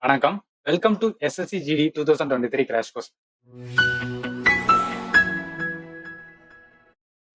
வணக்கம். Welcome to SSC GD 2023 crash course.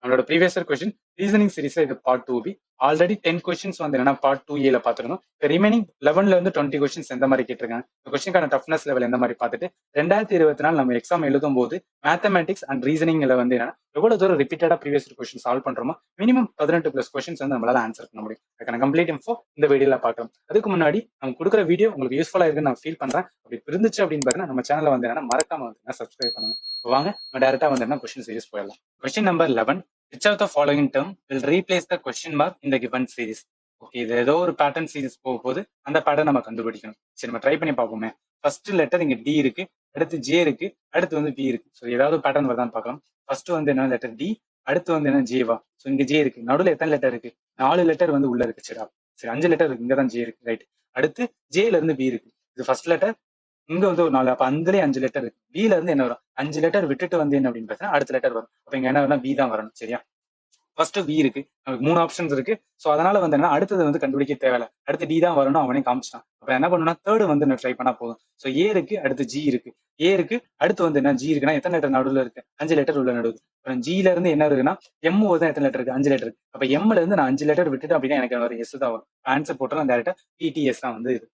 நம்மளோட previous question reasoning சீரிஸ்ல இது பார்ட் 2B. ஆல்ரெடி 10 கொஸ்டின்ஸ் வந்து என்னன்னா பார்ட் 2A பார்த்துருந்தோம். ரிமைனிங் 11ல இருந்து 20 கொஸ்டின்ஸ் எந்த மாதிரி கேட்டிருக்காங்க, இந்த கொஸ்டினுக்கான டஃப்னஸ் லெவல் எந்த மாதிரி பார்த்துட்டு 2024 நம்ம எக்ஸாம் எழுதும் போது மேத்தமெட்டிக்ஸ் அண்ட் ரீசனிங்ல வந்து என்னன்னா எவ்வளவு தூரம் ரிப்பீட்டடா ப்ரீவியஸ் கொஸ்டின் சால்வ் பண்றோமோ மினிமம் 18+ கொஸ்டின்ஸ் வந்து நம்மளால ஆன்சர் பண்ண முடியும். அதுக்கான கம்ப்ளீட் இன்ஃபோ இந்த வீடியோல பார்க்கலாம். அதுக்கு முன்னாடி நம்ம கொடுக்குற வீடியோ உங்களுக்கு யூஸ்ஃபுல்லா இருக்குன்னு நான் ஃபீல் பண்றேன். அப்படி இருந்துச்சு அப்படின்னு பார்த்தீங்கன்னா நம்ம சேனல்ல வந்து என்னன்னா மறக்காம வந்து சப்ஸ்கிரைப் பண்ணுங்க. வாங்க நம்ம டேரக்டா வந்து என்ன கொஸ்டின் சீரிஸ் போயிடலாம். Question number 11. Which of the following term will replace the question mark in the given series? Okay, இது ஏதோ ஒரு பேட்டர்ன் சீரிஸ் போக போது அந்த பேட்டர்ன் நம்ம கண்டுபிடிக்கணும். சரி, நம்ம ட்ரை பண்ணி பார்ப்போமே. ஃபர்ஸ்ட் லெட்டர் இங்க டி இருக்கு, அடுத்து ஜே இருக்கு, அடுத்து வந்து பி இருக்கு. ஸோ ஏதாவது பேட்டர்ன் வருதான்னு பார்க்கலாம். ஃபர்ஸ்ட் வந்து என்ன லெட்டர் டி, அடுத்து வந்து என்ன ஜேவா. ஸோ இங்க ஜே இருக்கு, நடுவில் எத்தனை லெட்டர் இருக்கு? 4 லெட்டர் வந்து உள்ள இருக்கு. சரி 5 லெட்டர் இருக்கு, இங்க தான் ஜே இருக்கு. ரைட். அடுத்து ஜேல இருந்து பி இருக்கு. இது ஃபர்ஸ்ட் லெட்டர், இங்க வந்து ஒரு 4. அப்ப அந்துலயே 5 லெட்டர் இருக்கு. பில இருந்து என்ன வரும்? 5 லெட்டர் விட்டுட்டு வந்து என்ன அப்படின்னு பார்த்தீங்கன்னா அடுத்த லெட்டர் வரும். அப்ப இங்க என்ன வரணும்? பி தான் வரணும். சரியா? ஃபர்ஸ்ட் வி இருக்கு, நமக்கு 3 ஆப்ஷன்ஸ் இருக்கு. ஸோ அதனால வந்து என்ன அடுத்தது வந்து கண்டுபிடிக்க தேவையில்ல, அடுத்து டி தான் வரணும், அவனே காமிச்சிட்டான். அப்ப என்ன பண்ணணும்னா தேர்டு வந்து நான் ட்ரை பண்ணா போதும். ஸோ ஏ இருக்கு, அடுத்து ஜி இருக்கு, ஏ இருக்கு, அடுத்து வந்து என்ன ஜி இருக்குன்னா எத்தனை லெட்டர் நடுவில் இருக்கு? 5 லெட்டர் உள்ள நடுவு. அப்புறம் ஜில இருந்து என்ன இருக்குன்னா எம் தான் எத்தனை லெட்டர் இருக்கு? 5 லெட்டர் இருக்கு. அப்ப எம்ல இருந்து நான் 5 லெட்டர் விட்டுட்டு அப்படின்னா எனக்கு ஒரு எஸ் தான் வரும். ஆன்சர் போட்டலாம் டேரக்டா டிடிஎஸ் தான் வந்து இது.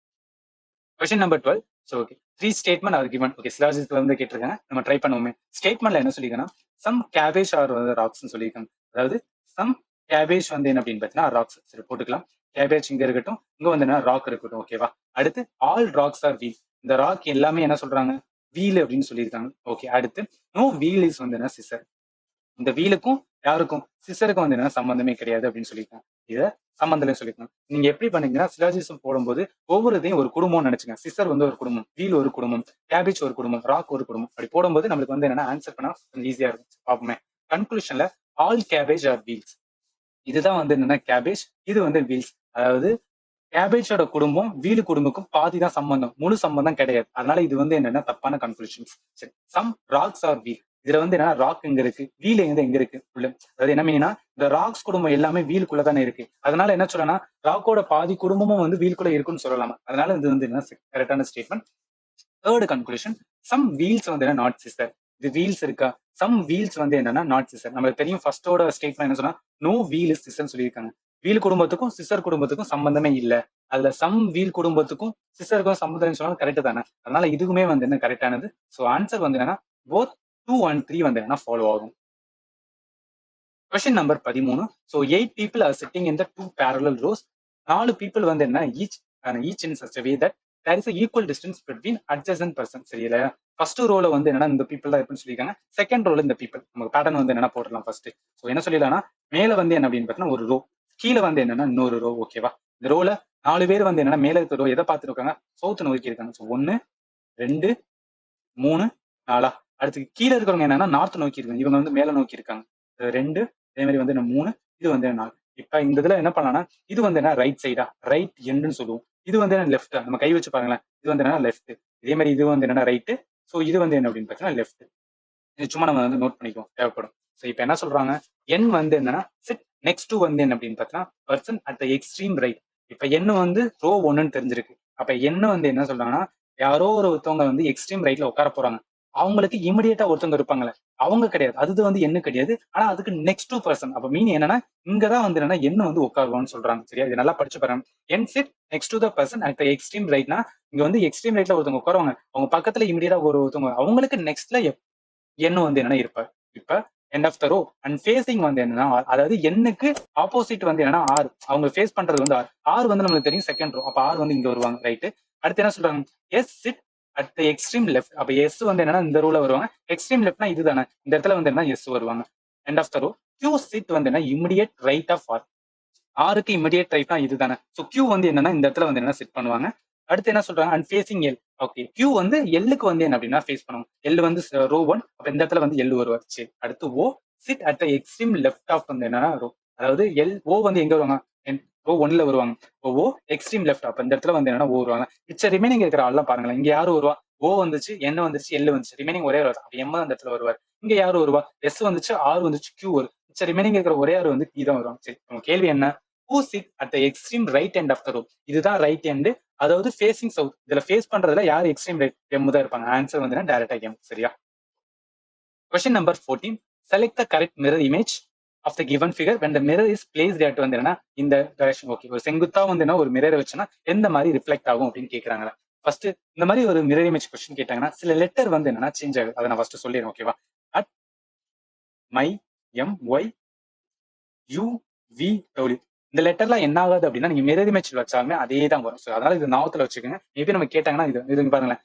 Question number 12. So okay, 3 statement are given. Okay, சிலாஜிஸ்ல வந்து கேட்டிருக்காங்க, நம்ம ட்ரை பண்ணுவோமே. ஸ்டேட்மெண்ட்ல என்ன சொல்லிருக்கேன்னா சம் கேபேஜ் ஆர் ராக்ஸ் சொல்லியிருக்காங்க. அதாவது சம் கேபேஜ் வந்து என்ன அப்படின்னு பார்த்தீங்கன்னா ராக்ஸ். சரி போட்டுக்கலாம். கேபேஜ் இங்க இருக்கட்டும், இங்க வந்து என்ன ராக் இருக்கட்டும். ஓகேவா? அடுத்து ஆல் ராக்ஸ் ஆர் வீல். இந்த ராக் எல்லாமே என்ன சொல்றாங்க? வீல் அப்படின்னு சொல்லியிருக்காங்க. ஓகே, அடுத்து நோ வீல் இஸ் வந்து என்ன சிசர். இந்த வீலுக்கும் யாருக்கும் சிசருக்கும் வந்து என்ன சம்பந்தமே கிடையாது அப்படின்னு சொல்லியிருக்காங்க. இதை சம்பந்தம் சொல்லியிருக்காங்க. நீங்க எப்படி பண்ணீங்கன்னா சிலாஜிசம் போடும்போது ஒவ்வொரு இதையும் ஒரு குடும்பம்னு நினைச்சுங்க. சிசர் வந்து ஒரு குடும்பம், வீல் ஒரு குடும்பம், கேபேஜ் ஒரு குடும்பம், ராக் ஒரு குடும்பம். அப்படி போடும்போது நம்மளுக்கு வந்து என்னன்னா ஆன்சர் பண்ணா கொஞ்சம் ஈஸியா இருக்கும். பார்ப்போமே. கன்க்ளூஷன்ல ஆல் கேபேஜ் ஆர் வீல்ஸ். இதுதான் வந்து என்னன்னா கேபேஜ், இது வந்து வீல்ஸ். அதாவது கேபேஜோட குடும்பம் வீலு குடும்பக்கும் பாதி தான் சம்பந்தம், முழு சம்பந்தம் கிடையாது. அதனால இது வந்து என்னன்னா தப்பான கன்க்ளூஷன்ஸ். சரி, சம் ராக்ஸ் ஆர் வீல். இதுல வந்து என்ன ராக் எங்க இருக்கு, வீல் எங்க இருக்கு உள்ள. அதாவது என்ன மீனா இந்த ராக்ஸ் குடும்பம் எல்லாமே வீலுக்குள்ள தானே இருக்கு. அதனால என்ன சொல்லலாம், ராக்கோட பாதி குடும்பமும் வந்து வீலுக்குள்ள இருக்குன்னு சொல்லலாமா. அதனால இது வந்து என்ன கரெக்டான statement. Third conclusion, some wheels வந்து என்ன நாட் சிஸ்டர். இது வீல்ஸ் இருக்கா? சம் வீல்ஸ் வந்து என்னன்னா நாட் சிஸ்டர். நம்மளுக்கு தெரியும் ஃபர்ஸ்டோட ஸ்டேட்மெண்ட் என்ன சொன்னா நோ வீல் இஸ் சிஸ்டர்னு சொல்லியிருக்காங்க. வீல் குடும்பத்துக்கும் சிஸ்டர் குடும்பத்துக்கும் சம்பந்தமே இல்ல. அதுல சம் வீல் குடும்பத்துக்கும் சிஸ்டருக்கும் சம்பந்தம் சொன்னாலும் கரெக்ட் தானே. அதனால இதுக்குமே வந்து என்ன கரெக்டானது. ஸோ ஆன்சர் வந்து என்னன்னா போத் 2 and 3 வந்து என்ன ஃபாலோ ஆகும். Question number 13. So 8 people are sitting in the 2 parallel rows. 4 people வந்து என்ன each in such way that there is equal distance between adjacent person. சரியில்ல? ஃபர்ஸ்ட் ரோல வந்து என்னன்னா இந்த பீப்புள் தான் இருக்குன்னு சொல்லியிருக்காங்க. செகண்ட் ரோல இந்த பீப்புள். நமக்கு பேட்டர்ன் வந்து என்னன்னா போடலாம் ஃபர்ஸ்ட். ஸோ என்ன சொல்லிடலாம்னா மேல வந்து என்ன அப்படின்னு பார்த்தீங்கன்னா ஒரு ரோ, கீழே வந்து என்னன்னா இன்னொரு ரோ. ஓகேவா? இந்த ரோல 4 பேர் வந்து என்னன்னா மேல இருக்க ரோ எதை பார்த்துட்டு இருக்காங்க? சவுத் நோக்கி இருக்காங்க. ஸோ 1 2 3 4. அடுத்து கீழே இருக்கிறவங்க என்னன்னா நார்த் நோக்கி இருக்காங்க. இவங்க வந்து மேல நோக்கி இருக்காங்க. 2 அதே மாதிரி வந்து 3, இது வந்து 4. இப்ப இந்த இதுல என்ன பண்ணலாம்னா இது வந்து என்ன ரைட் சைடா, ரைட் எண்டுன்னு சொல்லுவோம். இது வந்து என்ன லெஃப்ட். நம்ம கை வச்சு பாருங்களேன், இது வந்து என்ன லெஃப்ட். இதே மாதிரி இது வந்து என்னன்னா ரைட்டு. ஸோ இது வந்து என்ன அப்படின்னு பார்த்தீங்கன்னா லெஃப்ட். இது சும்மா நம்ம வந்து நோட் பண்ணிக்குவோம், தேவைப்படும். ஸோ இப்போ என்ன சொல்றாங்க, என் வந்து என்னன்னா சிட் நெக்ஸ்ட் டு வந்து என்ன அப்படின்னு பார்த்தீங்கன்னா person at the extreme right. இப்ப என்ன வந்து ரோ 1ன்னு தெரிஞ்சிருக்கு. அப்ப என்ன வந்து என்ன சொல்றாங்கன்னா யாரோ ஒருத்தவங்க வந்து எக்ஸ்ட்ரீம் ரைட்ல உட்கார போறாங்க. அவங்களுக்கு இமிடியேட்டா ஒருத்தவங்க இருப்பாங்களே அவங்க கிடையாது. அது வந்து என்ன கிடையாது. ஆனா அதுக்கு நெக்ஸ்ட் டு பர்சன். அப்ப மீன் என்னன்னா இங்கதான் வந்து என்னன்னா என்ன வந்து உட்காருவான்னு சொல்றாங்க. சரியா? இது நல்லா படிச்சு பாருங்க. என் sit next to the person at the extreme ரைட்னா இங்க வந்து எக்ஸ்ட்ரீம் ரைட்ல ஒருத்தவங்க உட்காருவாங்க. அவங்க பக்கத்துல இமிடியேட்டா ஒருத்தவங்க அவங்களுக்கு நெக்ஸ்ட்ல எண்ணு வந்து என்னன்னா இருப்பார். இப்ப end of the row and facing வந்து என்னன்னா அதாவது எண்ணுக்கு ஆப்போசிட் வந்து என்னன்னா ஆர். அவங்க ஃபேஸ் பண்றது வந்து ஆர். ஆர் வந்து நம்மளுக்கு தெரியும் செகண்ட் ரோ. அப்ப ஆர் வந்து இங்க வருவாங்க. ரைட்டு. அடுத்து என்ன சொல்றாங்க, S sit at the extreme left. அப்ப எஸ் வந்து என்னன்னா இந்த ரோல வருவாங்க. எக்ஸ்ட்ரீம் லெஃப்ட்னா இதுதானே, இந்த இடத்துல வந்து என்ன எஸ் வருவாங்க. End of the row. Q sit வந்து என்ன இமிடியேட் ரைட் ஆஃப் ஆர். ஆருக்கு இமிடியேட் ரைட்னா இதுதானே. ஸோ கியூ வந்து என்னன்னா இந்த இடத்துல வந்து என்ன செட் பண்ணுவாங்க. அடுத்து என்ன சொல்றாங்க, and facing L. Okay, Q வந்து எல்லுக்கு வந்து என்ன அப்படின்னா ஃபேஸ் பண்ணுவாங்க. எல் வந்து ரோ 1. அப்ப இந்த இடத்துல வந்து எல் வருவார். சரி, அடுத்து O sit at the extreme left of வந்து என்னன்னா ரோ. அதாவது எல் ஓ வந்து எங்க வருவாங்க, ரோ 1ல வருவாங்க. ஓ எக்ஸ்ட்ரீம் லெஃப்ட். அப்ப இந்த இடத்துல வந்து என்னன்னா ஓ வருவாங்க. மிச்ச ரிமைனிங் இருக்கிற ஆள்லாம் பாருங்களேன். இங்க யாரு வருவா, ஓ வந்துச்சு, என்ன வந்துச்சு, எல் வந்துச்சு, ரிமைனிங் ஒரே வருவார். அப்ப எம் அந்த இடத்துல வருவார். இங்க யாரு வருவா, எஸ் வந்துச்சு, ஆர் வந்துச்சு, கியூ வரும். மிச்ச ரிமைனிங் இருக்கிற ஒரே ஆறு வந்து கீ தான் வருவாங்க. சரி, உங்க கேள்வி என்ன, who sit at the extreme right end of the row. இதுதான் ரைட் எண்டு, அதாவது ஃபேசிங் சவுத். இதுல ஃபேஸ் பண்றதுல யார் எக்ஸ்ட்ரீம் ரைட்? எம் தான் இருப்பாங்க. ஆன்சர் வந்து டைரக்டா எம். சரியா? Question number 14. Select the correct mirror image of the given figure when the mirror is placed at வந்து என்னன்னா இந்த டைரக்ஷன். ஓகே, ஒரு செங்குத்தா வந்து ஒரு மிரர் வச்சுன்னா எந்த மாதிரி ரிஃப்ளெக்ட் ஆகும் அப்படின்னு கேக்குறாங்க. ஃபர்ஸ்ட் இந்த மாதிரி ஒரு மிரர் இமேஜ் கொஸ்டின் கேட்டாங்கன்னா சில லெட்டர் வந்து என்னன்னா சேஞ்ச் ஆகுது. அதை நான் ஃபர்ஸ்ட் சொல்லிடுறேன். ஓகேவா? At my M why you V W இந்த லெட்டர்லாம் என்ன ஆகுது அப்படின்னா நீங்க மிரர் இமேஜ் வச்சாலுமே அதே தான் வரும். ஸோ அதனால இது நாவத்துல வச்சுக்கோங்க. மேபி நம்ம கேட்டாங்கன்னா இது பாருங்களேன்,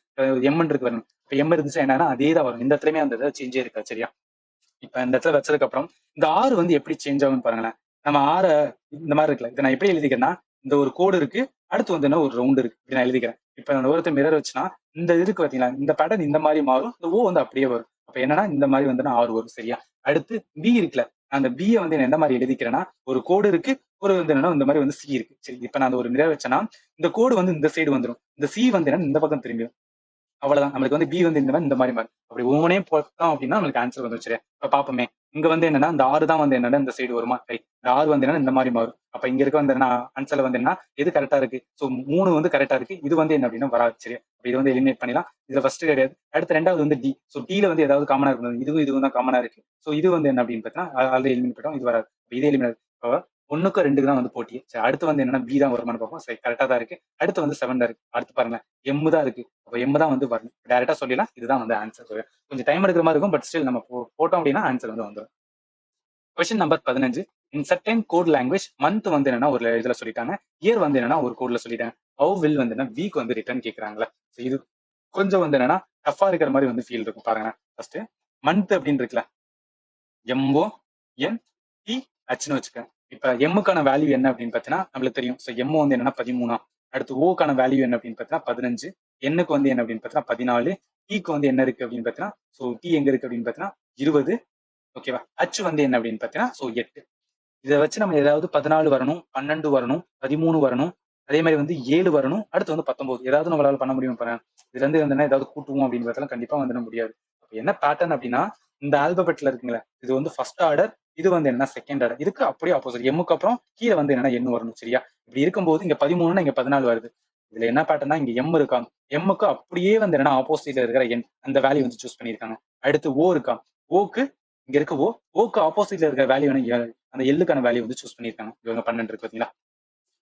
எம் இருக்கு வரணும். இப்போ எம் இருந்துச்சு என்னன்னா அதே தான் வரும். இந்த இடத்துலயுமே அந்த சேஞ்சே இருக்கா. சரியா? இப்ப இந்த இடத்துல வச்சதுக்கு அப்புறம் இந்த ஆறு வந்து எப்படி சேஞ்ச் ஆகும்னு பாருங்களேன். நம்ம ஆற இந்த மாதிரி இருக்குல்ல, இதை நான் எப்படி எழுதிக்கிறேன்னா இந்த ஒரு கோடு இருக்கு, அடுத்து வந்து ஒரு ரவுண்ட் இருக்கு, இப்படி நான் எழுதிக்கிறேன். இப்ப ஒருத்தர் மிரர் வச்சுன்னா இந்த இதுக்கு பாத்தீங்களா, இந்த பேட்டர்ன் இந்த மாதிரி மாறும், இந்த ஓ வந்து அப்படியே வரும். அப்ப என்னன்னா இந்த மாதிரி வந்து ஆறு வரும். சரியா? அடுத்து பி இருக்குல்ல, அந்த பியை வந்து எந்த மாதிரி எழுதிக்கிறேன்னா ஒரு கோடு இருக்கு, ஒரு வந்து என்னன்னா இந்த மாதிரி வந்து சி இருக்கு. சரி, இப்ப நான் ஒரு மிரர் வச்சேன்னா இந்த கோடு வந்து இந்த சைடு வந்துடும், இந்த சி வந்து என்ன இந்த பக்கம் திரும்பிடும். அவ்வளவுதான். நம்மளுக்கு வந்து பி வந்து இந்த மாதிரி மாறும். அப்படி ஒவ்வொன்னே போட்டோம் அப்படின்னா நம்மளுக்கு ஆன்சர் வந்து வச்சிரு. இப்ப பாப்போமே, இங்க வந்து என்னன்னா இந்த ஆறு தான் வந்து என்னன்னா இந்த சைடு வருமா? இந்த ஆறு வந்து என்னன்னா இந்த மாதிரி மாறும். அப்ப இங்க இருக்க வந்து என்ன ஆன்சர்ல வந்து என்ன எது கரெக்டா இருக்கு? சோ 3 வந்து கரெக்டா இருக்கு. இது வந்து என்ன அப்படின்னா வராது. சரி, அப்ப இது வந்து எலிமினேட் பண்ணிடலாம். இதுல ஃபர்ஸ்ட் கிடையாது. அடுத்து ரெண்டாவது வந்து டி. சோ டில வந்து ஏதாவது காமனா இருக்கு, இதுவும் தான் காமனா இருக்கு. சோ இது வந்து என்ன அப்படின்னு பார்த்தீங்கன்னா ஆல்ரெடி எலிமினேட் பண்ணிட்டோம், இது வராது. இது எலிமினேட். ஒண்ணுக்கு ரெண்டுக்கு தான் வந்து போட்டி. சரி, அடுத்து வந்து என்னன்னா பி தான் வருமானு பார்ப்போம். சரி, கரெக்டா தான் இருக்கு. அடுத்து வந்து 7 தான் இருக்கு. அடுத்து பாருங்க எம் தான் இருக்கு. அப்ப எம் தான் வந்து வரணும். டைரக்டா சொல்லிடலாம், இதுதான் வந்து ஆன்சர். கொஞ்சம் டைம் எடுக்கிற மாதிரி இருக்கும், பட் ஸ்டில் நம்ம போட்டோம் அப்படின்னா ஆன்சர் வந்து வந்துடும். Question number 15. In certain code language month வந்து என்னன்னா ஒரு இதுல சொல்லிட்டாங்க, இயர் வந்து என்னன்னா ஒரு கோட்ல சொல்லிட்டாங்க. ஹவு வில் வந்து என்ன வீக் வந்து ரிட்டர்ன் கேக்குறாங்களா. இது கொஞ்சம் வந்து என்னன்னா டஃபா இருக்கிற மாதிரி வந்து ஃபீல் இருக்கும். பாருங்க, ஃபர்ஸ்ட் மந்த் அப்படின்னு இருக்குல்ல, எம்ஓ என் டி ஹச்னு வச்சுக்கேன். இப்ப எம்முக்கான வேல்யூ என்ன அப்படின்னு பார்த்தீங்கன்னா நம்மளுக்கு தெரியும். ஸோ எம் வந்து என்னன்னா 13. அடுத்து ஓக்கான வேல்யூ என்ன அப்படின்னு பார்த்தீங்கன்னா 15. எண்ணுக்கு வந்து என்ன அப்படின்னு பார்த்தீங்கன்னா 14. டிக்கு வந்து என்ன இருக்கு அப்படின்னு பார்த்தீங்கன்னா, ஸோ டி எங்க இருக்கு அப்படின்னு பார்த்தீங்கன்னா 20. ஓகேவா? ஹச் வந்து என்ன அப்படின்னு பார்த்தீங்கன்னா ஸோ 8. இதை வச்சு நம்ம ஏதாவது 14 வரணும், 12 வரணும், 13 வரணும், அதே மாதிரி வந்து 7 வரணும், அடுத்து வந்து 19. ஏதாவது நம்மளால பண்ண முடியும் பாருங்க. இதுல இருந்து வந்து ஏதாவது கூட்டுவோம் அப்படின்னு பார்த்தா கண்டிப்பா வந்து முடியாது. என்ன பேட்டர்ன் அப்படின்னா இந்த ஆல்பபெட்ல இருக்குங்களா, இது வந்து ஃபர்ஸ்ட் ஆர்டர், இது வந்து என்ன செகண்ட் ஆர்டர். இதுக்கு அப்படியே ஆப்போசிட். எம்முக்கு அப்புறம் கீழே வந்து என்னன்னா எண்ணு வரணும். சரியா? இப்படி இருக்கும்போது இங்க 13 இங்க 14 வருது. இதுல என்ன பேட்டர்னா இங்க எம் இருக்காங்க, எம்முக்கு அப்படியே வந்து என்னன்னா ஆப்போசிட்ல இருக்கிற எண் அந்த வேல்யூ வந்து சூஸ் பண்ணியிருக்காங்க. அடுத்து ஓ இருக்கா, ஓக்கு இங்க இருக்க ஓக்கு ஆப்போசிட்ல இருக்கிற வேல்யூ அந்த எல்லுக்கான வேல்யூ வந்து சூஸ் பண்ணியிருக்காங்க. இவங்க 12 இருக்கு பாத்தீங்களா?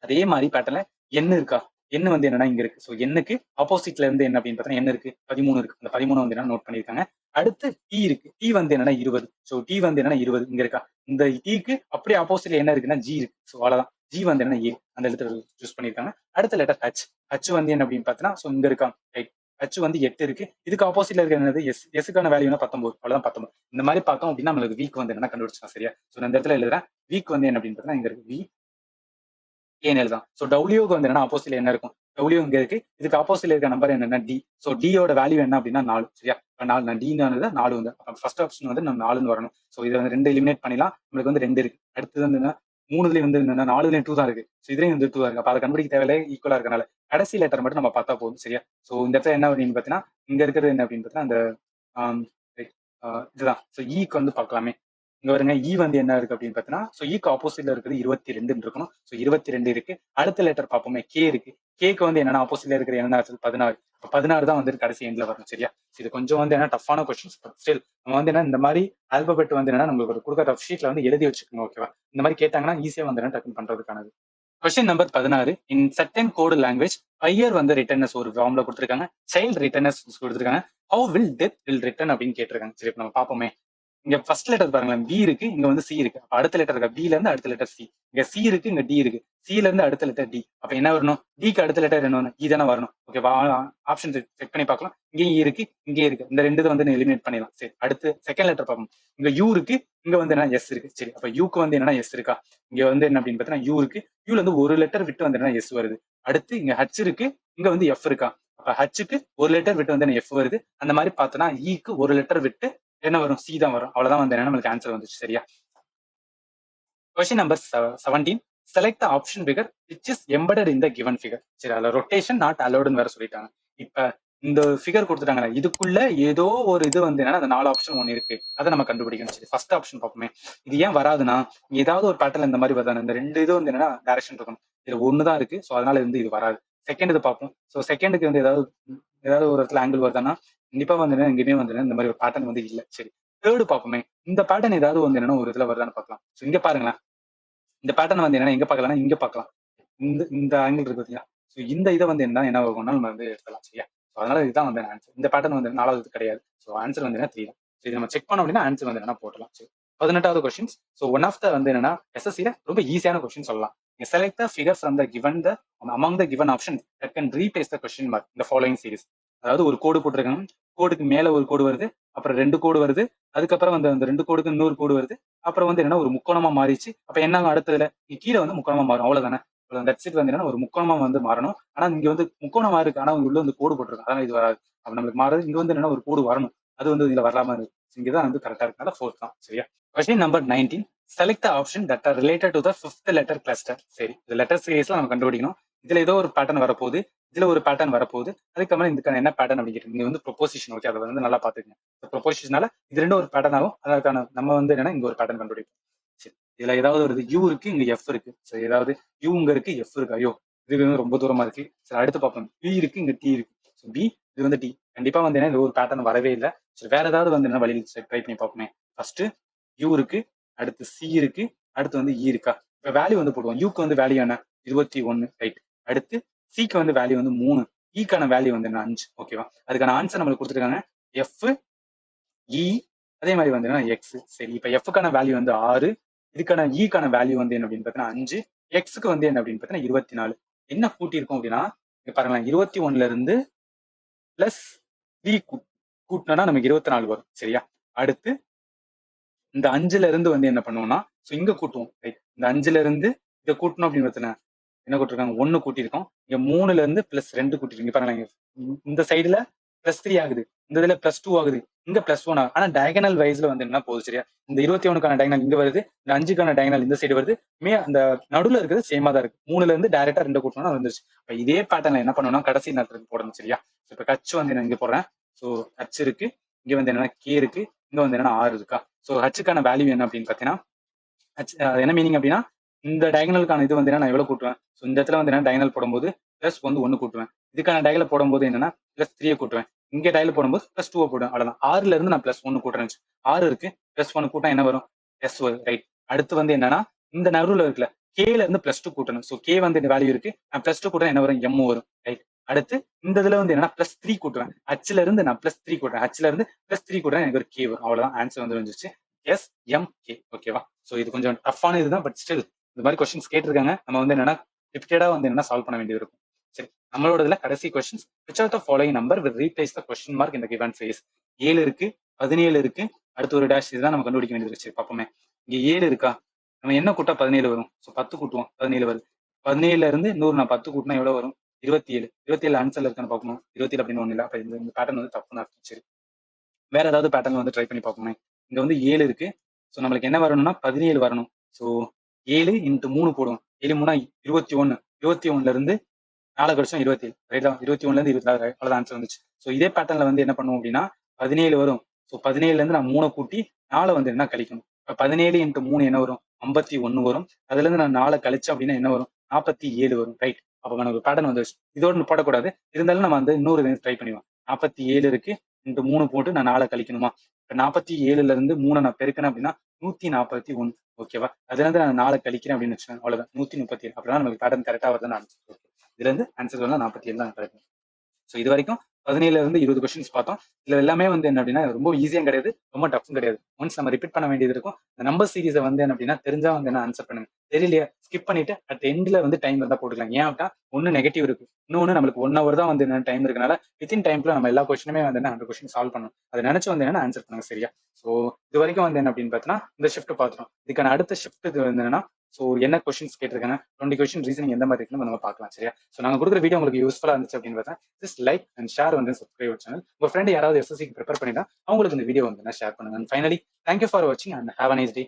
அதே மாதிரி பேட்டர்ல எண்ணு இருக்கா, எண்ணு வந்து என்னன்னா இங்க இருக்கு. ஸோ எண்ணுக்கு ஆப்போசிட்ல இருந்து என்ன அப்படின்னு பார்த்தா என்ன இருக்கு, 13 இருக்கு. அந்த 13 வந்து என்ன நோட் பண்ணியிருக்காங்க. அடுத்து டி இருக்கு, டி வந்து என்னன்னா 20. ஸோ டி வந்து என்னன்னா 20 இங்க இருக்கா. இந்த டிக்கு அப்படியே ஆப்போசிட்ல என்ன இருக்குன்னா ஜி இருக்கு. ஸோ அவ்வளவுதான். ஜி வந்து என்ன ஏ, அந்த எழுத்து சூஸ் பண்ணியிருக்காங்க. அடுத்த லெட்டர் ஹச். ஹச் வந்து என்ன அப்படின்னு பார்த்தீங்கன்னா ஸோ இங்க இருக்கா, ரைட். ஹச் வந்து 8 இருக்கு. இதுக்கு ஆப்போசிட்ல இருக்க என்னது எஸ். எஸ்க்கான வேல்யூ 19. அவ்வளவுதான் 19. இந்த மாதிரி பார்த்தோம் அப்படின்னா நம்மளுக்கு வீக் வந்து என்ன கண்டுபிடிச்சோம். சரியா? ஸோ இந்த இடத்துல எழுதுறேன். வீக் வந்து என்ன அப்படின்னு பார்த்தீங்கன்னா இங்க இருக்கு, வி ஏன்னு எழுதலாம். ஸோ டபிள்யூக்கு வந்து என்ன ஆப்போசிட்ல என்ன இருக்கும், டபிள்யூ இங்க இருக்கு. இதுக்கு ஆப்போசிட்ல இருக்க நம்பர் என்னன்னா டி. ஸோ டியோட வேல்யூ என்ன அப்படின்னா 4. சரியா? 4 நான் டி 4 வந்து ஃபர்ஸ்ட் ஆப்ஷன் வந்து நம்ம 4 வரணும். ஸோ இதை வந்து 2 எலிமினேட் பண்ணிடலாம். நம்மளுக்கு வந்து 2 இருக்கு. அடுத்தது வந்து என்ன 3லயும் வந்து என்னன்னா 4லயும் 2 தான் இருக்கு. ஸோ இதுலயும் வந்து 2 தான் இருக்கு. அப்ப அதை கண்டுபிடிக்க தேவையில்லை, ஈக்குவலா இருக்கனால கடைசி லெட்டர் மட்டும் நம்ம பார்த்தா போதும். சரியா? ஸோ இந்த இடத்துல என்ன அப்படின்னு பார்த்தீங்கன்னா இங்க இருக்கிறது என்ன அப்படின்னு பார்த்தீங்கன்னா அந்த இதுதான். ஸோ ஈக்கு வந்து பார்க்கலாமே. இங்க வருங்க, இ வந்து என்ன இருக்கு அப்படின்னு பார்த்தீங்கன்னா ஸோ ஈக்கு ஆப்போசிட்ல இருக்குது 22 இருக்கணும். ஸோ 22 இருக்கு. அடுத்த லெட்டர் பார்ப்போமே, கே இருக்கு. கேக்கு வந்து என்னன்னா ஆப்போசிட்ல இருக்கிற என்ன 16. 16 தான் வந்து கடைசி எண்ட்ல வரும். சரியா? இது கொஞ்சம் வந்து என்ன டஃப்பான கொஸ்டின்ஸ், பட் ஸ்டில் நம்ம வந்து என்ன இந்த மாதிரி ஆல்பபெட் வந்து என்னன்னா நம்மளுக்கு ஒரு கொடுக்குற ரஃப் ஷீட்ல வந்து எழுதி வச்சுக்கணும். ஓகேவா? இந்த மாதிரி கேட்டாங்கன்னா ஈஸியா வந்து என்ன டக்குன்னு பண்றதுக்கானது. Question number 16. In certain code language fire வந்து ரிட்டர்னஸ் ஒரு ஃபார்ம்ல கொடுத்துருக்காங்க, சைல்டு ரிட்டர்னஸ் கொடுத்துருக்காங்க. How will death will written அப்படின்னு கேட்டிருக்காங்க. சரி, நம்ம பார்ப்போமே. இங்க ஃபர்ஸ்ட் லெட்டர் பாருங்களேன், பி இருக்கு, இங்க வந்து சி இருக்கு. அப்ப அடுத்த லெட்டர் இருக்கா, பில இருந்து அடுத்த லெட்டர் சி. இங்க சி இருக்கு, இங்க டி இருக்கு. சில இருந்து அடுத்த லெட்டர் டி. அப்ப என்ன வரணும், டிக்கு அடுத்த லெட்டர் என்ன வரணும், இ தானே வரணும். ஓகேவா? ஆப்ஷன் செக் பண்ணி பார்க்கலாம். இங்கேயும் இருக்கு, இங்கே இருக்கு. இந்த ரெண்டு வந்து எலிமினேட் பண்ணிடலாம். சரி, அடுத்து செகண்ட் லெட்டர் பார்ப்போம். இங்க யூ இருக்கு, இங்க வந்து என்ன எஸ் இருக்கு. சரி, அப்ப யூக்கு வந்து என்னன்னா எஸ் இருக்கா. இங்க வந்து என்ன அப்படின்னு பார்த்தீங்கன்னா யூ இருக்கு, யூல இருந்து ஒரு லெட்டர் விட்டு வந்து என்ன எஸ் வருது. அடுத்து இங்க ஹச் இருக்கு, இங்க வந்து எஃப் இருக்கா. அப்ப ஹச்சுக்கு ஒரு லெட்டர் விட்டு வந்து என்ன எஃப் வருது. அந்த மாதிரி பார்த்தோன்னா ஈக்கு ஒரு லெட்டர் விட்டு என்ன வரும், சி தான் வரும். அவ்வளவுதான் வந்து நம்மளுக்கு ஆன்சர் வந்துச்சு. சரியா? Question number 17. Select the option figure which is embedded in the given figure. சரி, அதுல ரொட்டேஷன் நாட் அலோடுன்னு வேற சொல்லிட்டாங்க. இப்ப இந்த ஃபிகர் கொடுத்துட்டாங்க, இதுக்குள்ள ஏதோ ஒரு இது வந்து என்னன்னா அந்த 4 ஆப்ஷன் ஒன்று இருக்கு, அதை நம்ம கண்டுபிடிக்கணும். சரி, ஃபர்ஸ்ட் ஆப்ஷன் பார்ப்போமே. இது ஏன் வராதுன்னா, ஏதாவது ஒரு பேட்டர்ல இந்த மாதிரி வருதானே, இந்த 2 இது வந்து என்னன்னா டைரக்ஷன் இருக்கணும், இது ஒண்ணுதான் இருக்கு, ஸோ அதனால வந்து இது வராது. செகண்ட் இது பார்ப்போம். ஸோ செகண்டுக்கு வந்து ஏதாவது ஒரு இடத்துல ஆங்கிள் வருதானா, கண்டிப்பா வந்து எங்கேயுமே வந்து இந்த மாதிரி ஒரு பேட்டர்ன் வந்து இல்லை. சரி, தேர்டு பார்ப்போமே. இந்த பேட்டர்ன் ஏதாவது வந்து என்னன்னா ஒரு இதுல வருதான்னு பார்க்கலாம். ஸோ இங்க பாருங்களேன், இந்த பேட்டர்ன் வந்து என்னன்னா எங்க பார்க்கலாம்னா இங்க பார்க்கலாம். இந்த ஆங்கிள் இருக்கு பார்த்தீங்களா, ஸோ இந்த இதை வந்து என்ன ஆகும்னா நம்ம வந்து எடுக்கலாம். சரியா, ஸோ அதனால இதுதான் வந்து ஆன்சர். இந்த பேட்டர்ன் வந்து 4வது கிடையாது. ஸோ ஆன்சர் வந்து என்ன 3 தான். ஸோ இது நம்ம செக் பண்ணோம் அப்படின்னா ஆன்சர் வந்து என்னன்னா போட்டலாம். சரி, 18வது questions. So one of the வந்து என்னன்னா எஸ்எஸ்சில ரொம்ப ஈஸியான கொஸ்டின் சொல்லலாம். Select the figure from the given the among the given option that can replace the question mark இந்த ஃபாலோயிங் சீரிஸ். அதாவது ஒரு கோடு போட்டிருக்காங்க, கோடுக்கு மேல ஒரு கோடு வருது, அப்புறம் 2 கோடு வருது, அதுக்கப்புறம் வந்து அந்த 2 கோடுக்கு இன்னொரு கோடு வருது, அப்புறம் வந்து என்னன்னா ஒரு முக்கோணமா மாறிச்சு. அப்ப என்ன அடுத்ததுல கீழே வந்து முக்கோணமா மாறும், அவ்வளவுதானே. தட்ஸ் வந்து என்னன்னா ஒரு முக்கோணமா வந்து மாறணும். ஆனா இங்க வந்து முக்கோணமா இருக்கு, ஆனா உள்ள வந்து கோடு போட்டிருக்கு, அதனால இது வராது. அப்ப நம்மளுக்கு மாறுது, இங்க வந்து என்னன்னா ஒரு கோடு வரணும், அது வந்து இதுல வரலாம இருக்கு. இங்கதான் வந்து கரெக்டா இருக்கனால 4th தான். சரியா, question number 19. Select the option that R related to the 5th letter cluster. சரி, இந்த லெட்டர் சீரிஸ்ல நம்ம கண்டுபிடிக்கணும். இதுல ஏதோ ஒரு பேட்டர்ன் வரப்போகுது, இதுல ஒரு பேட்டர்ன் வரப்போகுது, அதுக்கப்புறம் இதுக்கான என்ன பேட்டர்ன் அப்படிங்கிறது இங்க வந்து ப்ரொபோசிஷன். ஓகே, அதை வந்து நல்லா பாத்துக்கங்க. ப்ரொபோசிஷனால இது ரெண்டும் ஒரு பேட்டர்ன் ஆகும், அதற்கான நம்ம வந்து என்னன்னா இங்க ஒரு பேட்டர்ன் கண்டுபிடிப்போம். சரி, இதுல ஏதாவது ஒரு யூ இருக்கு, இங்க எஃப் இருக்கு. சரி, ஏதாவது யூ இங்க இருக்கு, எஃப் இருக்கு. ஐயோ, இது வந்து ரொம்ப தூரமா இருக்கு. சரி, அடுத்து பார்ப்போம். பி இருக்கு, இங்க டி இருக்கு. ஸோ பி, இது வந்து டி. கண்டிப்பா வந்து என்ன இது ஒரு பேட்டர்ன் வரவே இல்லை. சரி, வேற ஏதாவது வந்து என்ன வழி ட்ரை பண்ணி பார்ப்போமே. ஃபர்ஸ்ட் யூ இருக்கு, அடுத்து சி இருக்கு, அடுத்து வந்து இ இருக்கா. இப்ப வேல்யூ வந்து போடுவோம். யூக்கு வந்து வேல்யூ என்ன 21, ரைட். அடுத்து சிக்கு வந்து வேல்யூ வந்து 3, ஈக்கான வேல்யூ வந்து என்ன 5. ஓகேவா, அதுக்கான ஆன்சர் நம்மளுக்கு கொடுத்துருக்காங்க எஃப் இ, அதே மாதிரி வந்து எக்ஸ். சரி, இப்ப எஃப்க்கான வேல்யூ வந்து 6, இதுக்கான ஈக்கான வேல்யூ வந்து என்ன அப்படின்னு பார்த்தீங்கன்னா 5, எக்ஸுக்கு வந்து என்ன அப்படின்னு பார்த்தீங்கன்னா 24. என்ன கூட்டியிருக்கோம் அப்படின்னா பாருங்களேன், 21ல இருந்து பிளஸ் 3 கூட்டினா நமக்கு 24 வரும். சரியா, அடுத்து இந்த 5ல இருந்து வந்து என்ன பண்ணுவோம்னா, ஸோ இங்க கூட்டுவோம். ரைட், இந்த 5ல இருந்து இதை கூட்டணும் அப்படின்னு பார்த்தீங்கன்னா என்ன கூட்டிருக்காங்க, 1 கூட்டியிருக்கோம். இங்க 3ல இருந்து பிளஸ் 2 கூட்டிருக்கீங்க. பாருங்க, இந்த சைடுல பிளஸ் 3 ஆகுது, இந்த இதுல பிளஸ் 2 ஆகுது, இங்க பிளஸ் 1 ஆகுது. ஆனா டயகனல் வைஸ்ல வந்து என்ன போகுது. சரியா, இந்த 21க்கான டயகனல் இங்க வருது, இந்த 5க்கான டயகனல் இந்த சைடு வருது. அந்த நடுவுல இருக்கிறது சேமா தான் இருக்கு. 3ல இருந்து டைரக்டா 2 கூட்டணும்னா வந்துருச்சு. இப்ப இதே பேட்டர்ல என்ன பண்ணணும்னா கடைசி நேரத்துக்கு போடணும். சரியா, இப்ப கட்ச் வந்து நான் இங்க போடுறேன். ஸோ ஹச் இருக்கு, இங்க வந்து என்னன்னா கே இருக்கு, இங்க வந்து என்னன்னா ஆர் இருக்கா. ஸோ ஹச்சுக்கான வேல்யூ என்ன அப்படின்னு பாத்தீங்கன்னா, என்ன மீனிங் அப்படின்னா இந்த டயகனலுக்கான இது வந்து நான் எவ்வளவு கூட்டுவேன். ஸோ இந்த இடத்துல வந்து என்ன டயகனல் போடும்போது பிளஸ் வந்து 1 கூட்டுவேன், இதுக்கான டயகனல் போடும்போது என்னன்னா பிளஸ் 3 கூட்டுவேன், இங்க டயகனல் போடும்போது பிளஸ் 2 போடுவேன். அவ்வளவுதான். 6ல இருந்து நான் பிளஸ் 1 கூட்டுறேன். 6 இருக்கு, பிளஸ் 1 கூட்டா என்ன வரும், எஸ் வரும். ரைட், அடுத்து வந்து என்னன்னா இந்த நடுவுல இருக்குல்ல கேல இருந்து பிளஸ் 2 கூட்டணும். ஸோ கே வந்து இந்த வேல்யூ இருக்கு, நான் பிளஸ் 2 கூட்டா என்ன வரும், எம் வரும். ரைட், அடுத்து இந்த இதுல வந்து என்னன்னா பிளஸ் 3 கூட்டுவேன், ஹச்ல இருந்து நான் பிளஸ் 3 கூட்டுறேன், ஹச்ல இருந்து பிளஸ் 3 கூட்டுறேன், எனக்கு ஒரு கே வரும். அவ்வளவுதான், ஆன்சர் வந்து வந்துருச்சு எஸ் எம் கே. ஓகேவா, ஸோ இது கொஞ்சம் டஃப்பான இதுதான், பட் ஸ்டில் இந்த மாதிரி கொஸ்டின்ஸ் கேட்டிருக்காங்க, நம்ம வந்து என்னன்னா ரிப்பீட்டடா வந்து என்ன சால்வ் பண்ண வேண்டியது இருக்கும். சரி, நம்மளோட இதுல கடைசி questions. Which are the following number will replace the question mark in the given phrase. 7 இருக்கு, 17 இருக்கு, அடுத்து ஒரு டேஷ், இதுதான் நம்ம கண்டுபிடிக்க வேண்டியது இருக்கு. பார்ப்போமே, இங்க 7 இருக்கா, நம்ம என்ன கூட்டா 17 வரும். ஸோ 10 கூட்டுவோம், 17 வருது. 17ல இருந்து 100 நான் 10 கூட்டினா எவ்வளவு வரும், 27. 27 ஆன்சர்ல இருக்கான்னு பார்க்கணும். 27 அப்படின்னு ஒண்ணு இல்லை. அப்ப இந்த பேட்டர்ன் வந்து தப்புன்னு அர்த்தம். சரி, வேற ஏதாவது பேட்டர்ன் வந்து ட்ரை பண்ணி பார்ப்போமே. இங்க வந்து 7 இருக்கு, ஸோ நம்மளுக்கு என்ன வரணும்னா 17 வரணும். ஸோ 7 இன்ட்டு 3 போடுவோம், 7 3 21, 21ல இருந்து 4 கழிச்சோம் 27. ரைட்டா, 21ல இருந்து 24, அவ்வளவு ஆன்சர் வந்துச்சு. ஸோ இதே பேட்டர்ன்ல வந்து என்ன பண்ணுவோம் அப்படின்னா 17 வரும். ஸோ 17ல இருந்து நான் 3 கூட்டி 4 வந்து என்ன கழிக்கணும். இப்போ 17 இன்ட்டு 3 என்ன வரும், 51 வரும். அதுல இருந்து நான் 4 கழிச்சேன் அப்படின்னா என்ன வரும், 47 வரும். ரைட், அப்ப நமக்கு பேட்டர்ன் வந்துருச்சு. இதோட போடக்கூடாது, இருந்தாலும் நம்ம வந்து இன்னொரு ட்ரை பண்ணுவோம். 47 இருக்கு, இன்ட்டு 3 போட்டு நான் 4 கழிக்கணுமா. இப்போ 47ல இருந்து 3 நான் பெருக்கணும் அப்படின்னா 141. ஓகேவா, அதுல இருந்து நான் 4 கழிக்கிறேன் அப்படின்னு வச்சுக்கோங்க, அவ்வளவுதான் 137. அப்படின்னா நமக்கு பேட்டர்ன் கரெக்டா வருதுன்னு ஆன்சர். இதுல இருந்து ஆன்சர் வரலாம் 47 தான் கரெக்ட். ஸோ இது வரைக்கும் 17ல இருந்து 20 கொஸ்டின்ஸ் பார்த்தோம். இதுல எல்லாமே வந்து என்ன அப்படின்னா ரொம்ப ஈஸியும் கிடையாது, ரொம்ப டஃப்பும் கிடையாது. ஒன்ஸ் நம்ம ரிப்பீட் பண்ண வேண்டியது இருக்கும். இந்த நம்பர் சீரிஸை வந்து என்ன அப்படின்னா தெரிஞ்சா வந்து என்ன ஆன்சர் பண்ணுங்க, தெரியலையா ஸ்கிப் பண்ணிட்டு அட் எண்ட்ல வந்து டைம் இருந்தா போட்டுக்கலாம். ஏன் அப்படின்னா ஒன்னு நெகட்டிவ் இருக்கு, இன்னொன்னு நம்மளுக்கு 1 hour தான் வந்து என்ன டைம் இருக்கனால வித்தின் டைம்ல நம்ம எல்லா கொஸ்டினுமே வந்து என்ன 100 கொஸ்டின் சால்வ் பண்ணணும். அதை நினைச்சு வந்து என்ன ஆன்சர் பண்ணுங்க. சரியா, ஸோ இது வரைக்கும் வந்து என்ன அப்படின்னு பார்த்தீங்கன்னா இந்த ஷிஃப்ட் பார்த்துட்டோம். இதுக்கான அடுத்த ஷிஃப்ட் இது வந்து என்னன்னா, ஸோ என்ன கொஸ்டின்ஸ் கேட்டிருக்காங்க, 20 கொஸ்டின் ரீசனிங் எந்த மாதிரி இருக்குன்னு நம்ம பார்க்கலாம். சரியா, ஸோ நாங்க கொடுக்குற வீடியோ உங்களுக்கு யூஸ்ஃபுல்லா இருந்துச்சு அப்படின்னு பார்த்தா ஜஸ்ட் லைக் அண்ட் ஷேர் வந்து சப்ஸ்கிரைப் சேனல். உங்க ஃப்ரெண்ட் யாராவது எஸ்எஸ்சிக்கு ப்ரிப்பேர் பண்ணிட்டா அவங்களுக்கு இந்த வீடியோ வந்து ஷேர் பண்ணுங்க. அண்ட் ஃபைனலி தேங்க்யூ ஃபார் வாட்சிங் and have a nice day.